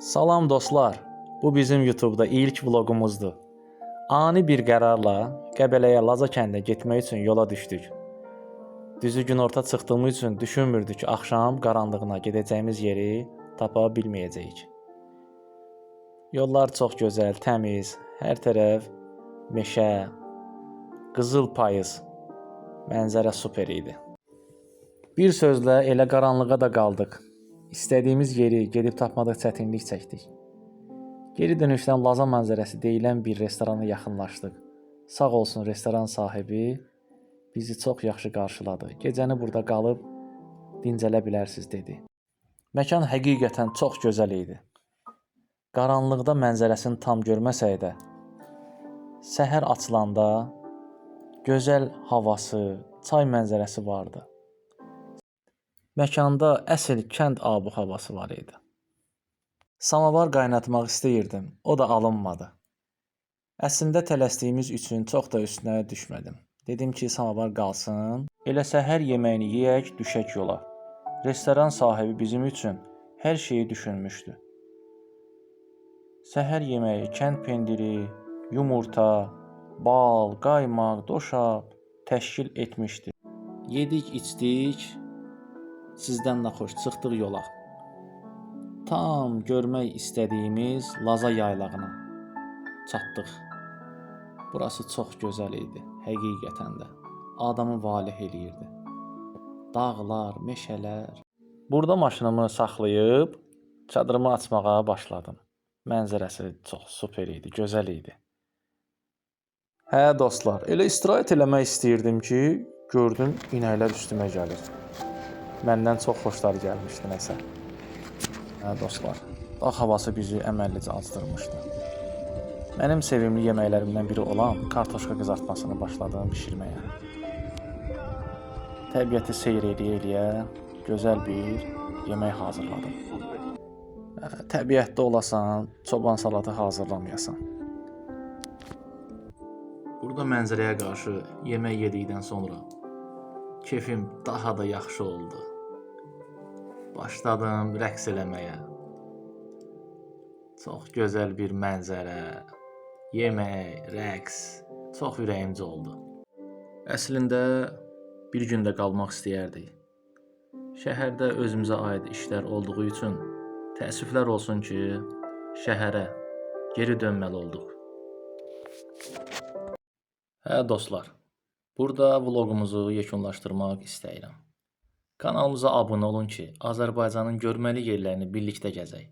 Salam dostlar, bu bizim YouTube'da ilk vlogumuzdur. Ani bir qərarla Qəbələyə Laza kəndinə getmək üçün yola düşdük. Düzü günorta çıxdığımız üçün düşünmürdük ki, axşam qaranlığına gedəcəyimiz yeri tapa bilməyəcəyik. Yollar çox gözəl, təmiz, hər tərəf meşə, qızıl payız, mənzərə super idi. Bir sözlə elə qaranlığa da qaldıq. İstədiyimiz yeri gedib tapmadıq, çətinlik çəkdik. Geri dönüşdən Laza mənzərəsi deyilən bir restorana yaxınlaşdıq. Sağ olsun restoran sahibi bizi çox yaxşı qarşıladı. Gecəni burada qalıb dincələ bilərsiniz dedi. Məkan həqiqətən çox gözəl idi. Qaranlıqda mənzərəsini tam görməsək də, səhər açılanda gözəl havası, çay mənzərəsi vardı. Məkanda əsl kənd abu-havası var idi. Samavar qaynatmaq istəyirdim, o da alınmadı. Əslində tələsdiyimiz üçün çox da üstünə düşmədim. Dedim ki, samavar qalsın, elə səhər yeməyini yeyək, düşək yola. Restoran sahibi bizim üçün hər şeyi düşünmüşdü. Səhər yeməyi kənd pendiri, yumurta, bal, qaymaq, doşab təşkil etmişdi. Yedik, içdik. Sizdən də xoş çıxdıq yola. Tam görmək istədiyimiz Laza yaylağına çatdıq. Burası çox gözəl idi, həqiqətən də. Adamı valeh eləyirdi. Dağlar, meşələr. Burada maşınımı saxlayıb çadırımı açmağa başladım. Mənzərəsi çox super idi, gözəl idi. Hə dostlar, elə istirahət eləmək istəyirdim ki, gördüm inəklər üstümə gəlir. Məndən çox xoşlar gəlmişdi nəsə. Hə dostlar, dağ havası bizi əməllicə azdırmışdı. Mənim sevimli yeməklərimdən biri olan kartoşka qızartmasını başladım bişirməyə. Təbiəti seyr eləyə-eləyə gözəl bir yemək hazırladım. Təbiətdə olasan, çoban salatı hazırlamayasan. Burada mənzərəyə qarşı yemək yedikdən sonra keyfim daha da yaxşı oldu. Başladım rəqs eləməyə. Çox gözəl bir mənzərə, yemək, rəqs, çox ürəyimcə oldu. Əslində bir gün də qalmaq istəyərdik. Şəhərdə özümüzə aid işlər olduğu üçün təəssüflər olsun ki, şəhərə geri dönməli olduq. Hə dostlar, burada vloqumuzu yekunlaşdırmaq istəyirəm. Kanalımıza abunə olun ki, Azərbaycanın görməli yerlərini birlikdə gəzək.